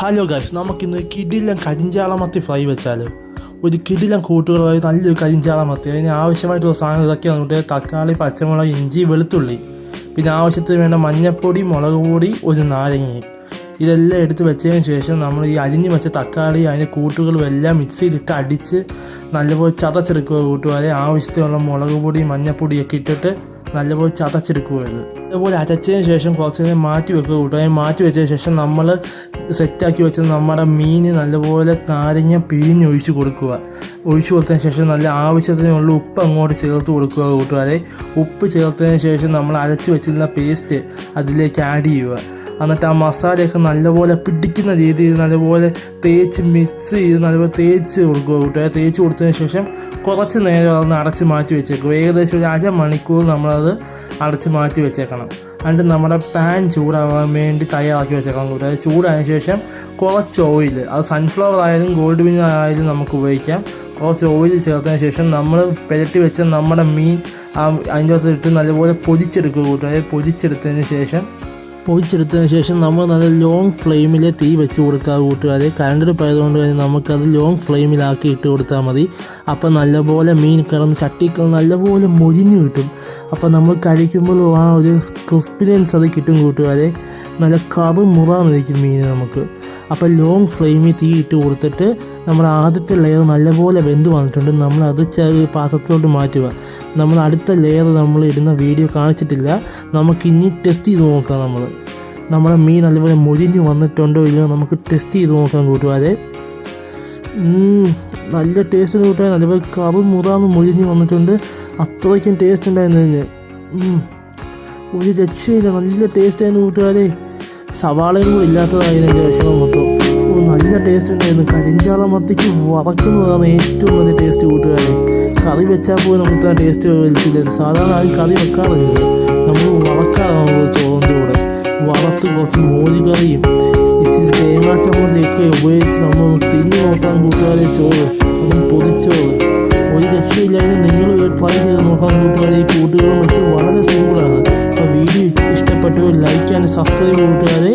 Hello guys, നമുക്കിന്ന് കിടിലൻ കരിഞ്ചാളമത്തി fry വെച്ചാൽ ഒരു കിടിലൻ കൂട്ടുകളുമായി നല്ലൊരു കരിഞ്ചാളമത്തി. അതിന് ആവശ്യമായിട്ടുള്ള സാധനം ഇതൊക്കെയാണ്. കൂട്ടുക തക്കാളി, പച്ചമുളക്, ഇഞ്ചി, വെളുത്തുള്ളി, പിന്നെ ആവശ്യത്തിന് വേണ്ട മഞ്ഞൾപ്പൊടി, മുളക് പൊടി, ഒരു നാരങ്ങയും. ഇതെല്ലാം എടുത്ത് വെച്ചതിന് ശേഷം നമ്മൾ ഈ അരിഞ്ഞ് വെച്ച തക്കാളി അതിൻ്റെ കൂട്ടുകളും എല്ലാം മിക്സിയിലിട്ട് അടിച്ച് നല്ലപോലെ ചതച്ചെടുക്കുക കൂട്ടുകാരെ. ആവശ്യത്തിനുള്ള മുളക് പൊടി, മഞ്ഞൾപ്പൊടിയൊക്കെ ഇട്ടിട്ട് നല്ലപോലെ ചതച്ചെടുക്കുക. അതുപോലെ അരച്ചതിന് ശേഷം കുറച്ച് നേരം മാറ്റി വെക്കുക കൂട്ടുകാരെ. മാറ്റി വെച്ചതിന് ശേഷം നമ്മൾ സെറ്റാക്കി വെച്ച നമ്മുടെ മീൻ നല്ലപോലെ നാരങ്ങ പിഴിഞ്ഞൊഴിച്ച് കൊടുക്കുക. ഒഴിച്ചു കൊടുത്തതിന് ശേഷം നല്ല ആവശ്യത്തിനുള്ള ഉപ്പ് അങ്ങോട്ട് ചേർത്ത് കൊടുക്കുക കൂട്ടുകാരെ. ഉപ്പ് ചേർത്തതിന് ശേഷം നമ്മൾ അരച്ച് വെച്ചിരുന്ന പേസ്റ്റ് അതിലേക്ക് ആഡ് ചെയ്യുക. എന്നിട്ട് ആ മസാലയൊക്കെ നല്ലപോലെ പിടിക്കുന്ന രീതിയിൽ നല്ലപോലെ തേച്ച് മിക്സ് ചെയ്ത് നല്ലപോലെ തേച്ച് കൊടുക്കുക കൂട്ടുകാരെ. തേച്ച് കൊടുത്തതിന് ശേഷം കുറച്ച് നേരം അതൊന്ന് അടച്ച് മാറ്റി വെച്ചേക്കും. ഏകദേശം ഒരു അരമണിക്കൂർ നമ്മളത് അടച്ച് മാറ്റി വെച്ചേക്കണം. എന്നിട്ട് നമ്മുടെ പാൻ ചൂടാവാൻ വേണ്ടി തയ്യാറാക്കി വെച്ചേക്കണം കൂട്ടുകാരെ. ചൂടായതിനു ശേഷം കുറച്ച് ഓയിൽ, അത് സൺഫ്ലവർ ആയാലും ഗോൾഡ് വിന്നർ ആയാലും നമുക്ക് ഉപയോഗിക്കാം. കുറച്ച് ഓയിൽ ചേർത്തതിന് ശേഷം നമ്മൾ പുരട്ടി വെച്ച നമ്മുടെ മീൻ അതിൻ്റെ അകത്ത് ഇട്ട് നല്ലപോലെ പൊരിച്ചെടുക്കുക കൂട്ടുകാരെ. പൊരിച്ചെടുത്തതിന് ശേഷം നമ്മൾ നല്ല ലോങ് ഫ്ലെയിമിൽ തീ വെച്ച് കൊടുക്കുക കൂട്ടുകാരെ. കറണ്ട് അടുപ്പായതുകൊണ്ട് തന്നെ നമുക്കത് ലോങ് ഫ്ലെയിമിലാക്കി ഇട്ട് കൊടുത്താൽ മതി. അപ്പം നല്ലപോലെ മീൻ കിടന്ന് ചട്ടിക്ക് നല്ലപോലെ മൊരിഞ്ഞ് കിട്ടും. അപ്പം നമ്മൾ കഴിക്കുമ്പോൾ ആ ഒരു ക്രിസ്പിനെസ് അത് കിട്ടും കൂട്ടുകാരെ. നല്ല കറുമുറാന്നിരിക്കും മീൻ നമുക്ക്. അപ്പോൾ ലോങ് ഫ്ലെയിമിൽ തീ ഇട്ട് കൊടുത്തിട്ട് നമ്മൾ ആദ്യത്തെ ലെയർ നല്ലപോലെ വെന്ത് വന്നിട്ടുണ്ട്. നമ്മളത് പാത്രത്തിലോട്ട് മാറ്റുക. നമ്മൾ അടുത്ത ലെയർ നമ്മൾ ഇടുന്ന വീഡിയോ കാണിച്ചിട്ടില്ല. നമുക്കിനി ടെസ്റ്റ് ചെയ്ത് നോക്കാം. നമ്മുടെ മീൻ നല്ലപോലെ മൊരിഞ്ഞ് വന്നിട്ടുണ്ടോ ഇല്ലയോ നമുക്ക് ടെസ്റ്റ് ചെയ്ത് നോക്കാം കൂട്ടുകാരെ. നല്ല ടേസ്റ്റ് കൂട്ടുകാരെ. നല്ലപോലെ കറുമുറാന്ന് മൊരിഞ്ഞ് വന്നിട്ടുണ്ട്. അത്രയ്ക്കും ടേസ്റ്റ് ഉണ്ടായിരുന്നു. ഒരു രക്ഷയില്ല, നല്ല ടേസ്റ്റ് ആയിരുന്നു കൂട്ടുകാരെ. സവാളയും കൂടെ ഇല്ലാത്തതായിരുന്നു എൻ്റെ വിഷമം മൊത്തം. നല്ല ടേസ്റ്റ് ഉണ്ടായിരുന്നു. കരിഞ്ചാളമത്തിക്ക് വറക്കുന്നതാണ് ഏറ്റവും നല്ല ടേസ്റ്റ് കൂട്ടുകാരെ. കറി വെച്ചാൽ പോയി നമുക്ക് ടേസ്റ്റ് വലിച്ചില്ല. സാധാരണ ആരും കറി വെക്കാറില്ല, നമ്മൾ വറക്കാറാണ് ചോറിൻ്റെ കൂടെ. വറുത്ത് കുറച്ച് മോരുകറിയും ഇച്ചിരി തേങ്ങാ ചമ്മന്തിയൊക്കെ ഉപയോഗിച്ച് നമ്മൾ തിന്നു നോക്കാൻ കൂട്ടുകാരെ. ചോറ് അതും പൊതിച്ചോറ് ഒരു രക്ഷയില്ലായിരുന്നു. നിങ്ങൾ ട്രൈ ചെയ്ത് നോക്കാൻ കൂട്ടുകാരെ. ഈ കൂട്ടുകളും വെച്ച് വളരെ സിമ്പിളാണ്. അപ്പോൾ വീഡിയോ ഇഷ്ടപ്പെട്ടു ലൈക്ക് ആൻഡ് സബ്സ്ക്രൈബ് കൂട്ടുകാരെ.